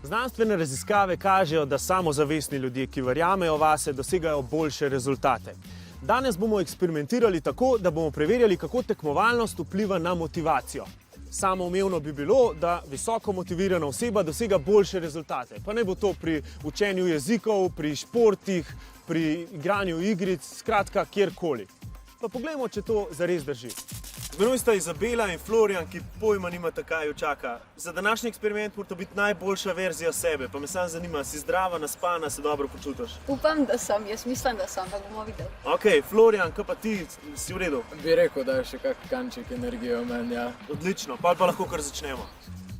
Znanstvene raziskave kažejo, da samozavestni ljudje, ki verjamejo vase, dosegajo boljše rezultate. Danes bomo eksperimentirali tako, da bomo preverjali, kako tekmovalnost vpliva na motivacijo. Samoumevno bi bilo, da visoko motivirana oseba dosega boljše rezultate. Pa ne bo to pri učenju jezikov, pri športih, pri igranju igric, skratka kjerkoli. Pa poglejmo, če to zares drži. Z menoj sta Izabela in Florijan, ki pojma nimata, kaj jo čaka. Za današnji eksperiment mora biti najboljša verzija sebe. Pa me samo zanima, si zdrava, naspana, se dobro počutiš? Upam, da sem, jaz mislim, da sem, pa bomo videli. Ok, Florijan, kaj pa ti, si v redu? Bi rekel, da je še kak kanček energije v meni, ja. Odlično, pa lahko kar začnemo.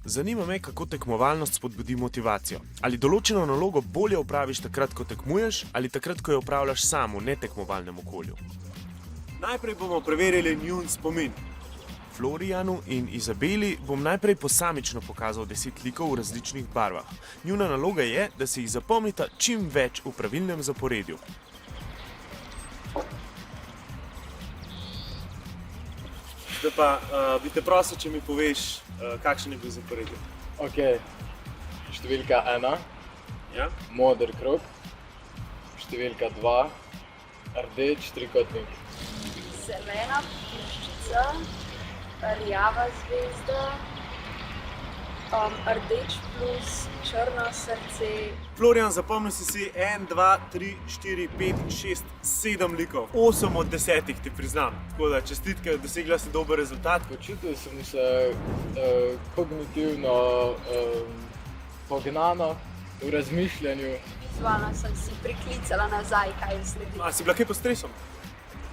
Zanima me, kako tekmovalnost spodbudi motivacijo. Ali določeno nalogo bolje opraviš takrat, ko tekmuješ, ali takrat, ko jo opravljaš sam v netekmovalnem okolju? Najprej bomo preverili njun spomin. Florijanu in Izabeli bom najprej posamično pokazal 10 likov v različnih barvah. Njuna naloga je, da se jih zapomnita čim več v pravilnem zaporedju. Zdaj pa bi te prosil, če mi poveš, kakšen je bil zaporedje. Ok, številka 1, Ja? moder krog, številka 2, rdeč trikotnik. Zelena puščica, rjava zvezda, rdeč plus črno srce. Florijan, zapomnil si 1, 2, 3, 4, 5, 6, 7 likov. 8 od 10 ti priznam. Tako da čestitke, dosegla si dober rezultat. Počutil sem se kognitivno pognano v razmišljanju. Vizualno sem si priklicala nazaj, kaj je sledilo. A si bila kaj pod stresom?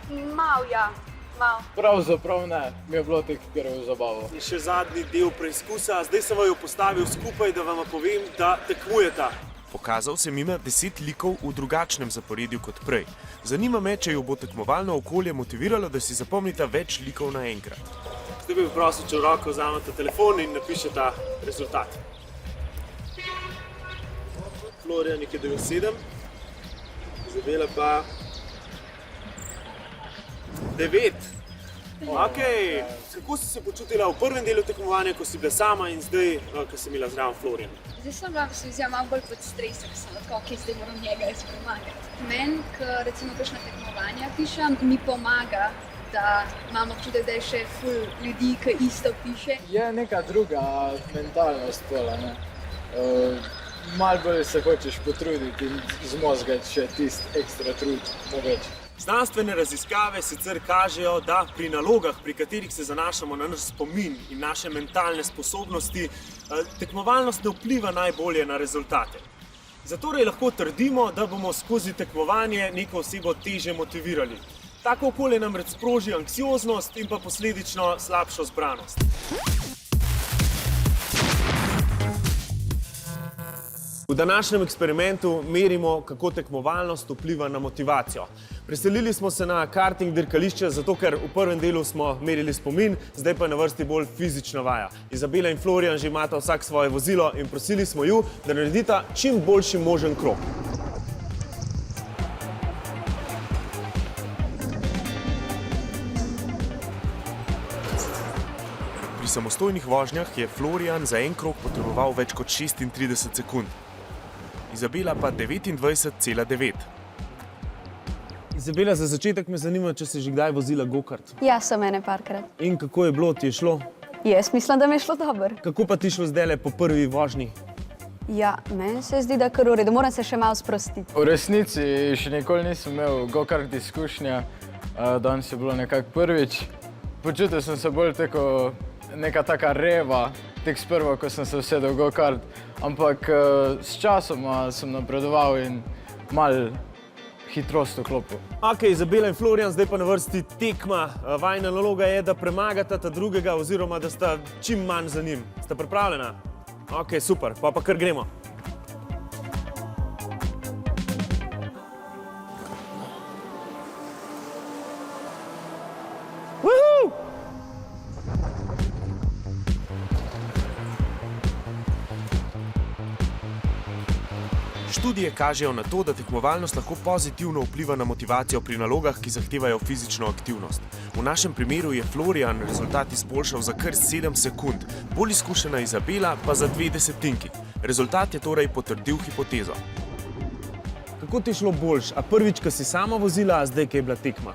Mal, ja, mal. Pravzaprav ne, mi je bilo tek kar v zabavo. In še zadnji del preizkusa. Zdaj sem vaju postavil skupaj, da vam povem, da tekmujeta. Pokazal sem jima 10 likov v drugačnem zaporedju kot prej. Zanima me, če jo bo tekmovalno okolje motiviralo, da si zapomnita več likov naenkrat. Zdaj bi prosil, če v roko vzamete telefon in napišete rezultat. Florijan je 7, Izabela pa 9. Ok, kako si se počutila v prvem delu tekmovanja, ko si bila sama in zdaj, ko si imela zraven Florijan? Zdaj sem bila se vzela malo bolj pod stresom, ker sem tako, ok, zdaj moram njega izpomagati. Meni, ko recimo kakšna tekmovanja pišem, mi pomaga, da imam občutek, da je še ful ljudi, ki isto piše. Je neka druga mentalnost tola, ne. Malo bolj se hočeš potruditi in zmozgati še tisti ekstra trud poveč. Znanstvene raziskave sicer kažejo, da pri nalogah, pri katerih se zanašamo na naš spomin in naše mentalne sposobnosti, tekmovalnost ne vpliva najbolje na rezultate. Zatorej lahko trdimo, da bomo skozi tekmovanje neko osebo težje motivirali. Tako okolje namreč sproži anksioznost in pa posledično slabšo zbranost. V današnjem eksperimentu merimo, kako tekmovalnost vpliva na motivacijo. Preselili smo se na karting dirkališče, zato ker v prvem delu smo merili spomin, zdaj pa je na vrsti bolj fizična vaja. Izabela in Florijan že imata vsak svoje vozilo in prosili smo ju, da naredita čim boljši možen krog. Pri samostojnih vožnjah je Florijan za en krog potreboval več kot 36 sekund. Izabela pa 29,9. Izabela, za začetek me zanima, če si že kdaj vozila gokart. Ja, sem ene parkrat. In kako je bilo, ti je šlo? Jaz mislim, da mi je šlo dobro. Kako pa ti šlo zdajle po prvi vožnji? Ja, meni se zdi, da kar v redu, moram se še malo sprostiti. V resnici še nikoli nisem imel go-kart izkušnja, danes je bilo nekako prvič. Počutil sem se bolj tako neka taka reva, tek sprva, ko sem se usedel v go-kart, ampak s časoma sem napredoval in malo hitrost vklopil. Ok, Izabela in Florijan, zdaj pa na vrsti tekma. Vajina naloga je, da premagata ta drugega oziroma da sta čim manj za njim. Sta pripravljena? Ok, super, pa kar gremo. Woohoo! Študije kažejo na to, da tekmovalnost lahko pozitivno vpliva na motivacijo pri nalogah, ki zahtevajo fizično aktivnost. V našem primeru je Florian rezultat izboljšal za kar 7 sekund, bolj izkušena Izabela pa za 2 desetinki. Rezultat je torej potrdil hipotezo. Kako ti je šlo boljš? A prvič, ko si sama vozila, a zdaj, ko je bila tekma?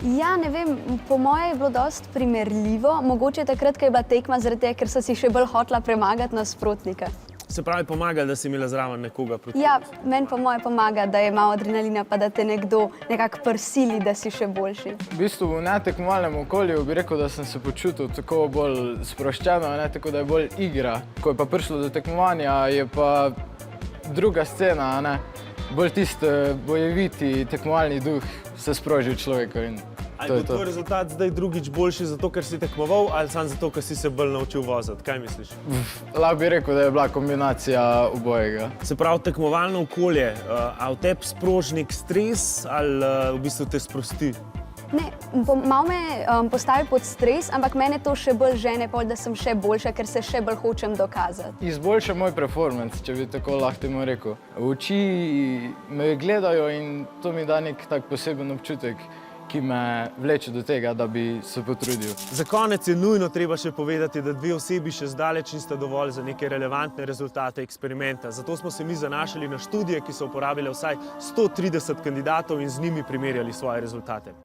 Ja, ne vem, po moje je bilo dosti primerljivo, mogoče takrat, ko je bila tekma, zaradi tega, ker sem si še bolj hotela premagati nasprotnika. Se pravi, pomaga, da si imela zraven nekoga proti. Ja, meni po moje pomaga, da je malo adrenalina, pa da te nekdo nekako prisili, da si še boljši. V bistvu v netekmovalnem okolju bi rekel, da sem se počutil tako bolj sproščeno, tako da je bolj igra. Ko je pa prišlo do tekmovanja, je pa druga scena, bolj tisti bojeviti tekmovalni duh se sproži v človeku. Ali je tvoj rezultat zdaj drugič boljši zato, ker si tekmoval, ali samo zato, ker si se bolj naučil voziti? Kaj misliš? Lahko bi rekel, da je bila kombinacija obojega. Se pravi, tekmovalno okolje, a v tebi sproži nek stres ali v bistvu te sprosti? Ne, malo me postavi pod stres, ampak mene to še bolj žene, da sem še boljša, ker se še bolj hočem dokazati. Izboljša moj performance, če bi tako lahko temu rekel. Oči me gledajo in to mi da nek tak poseben občutek, ki me vleče do tega, da bi se potrudil. Za konec je nujno treba še povedati, da 2 osebi še zdaleč nista dovolj za neke relevantne rezultate eksperimenta. Zato smo se mi zanašali na študije, ki so uporabile vsaj 130 kandidatov in z njimi primerjali svoje rezultate.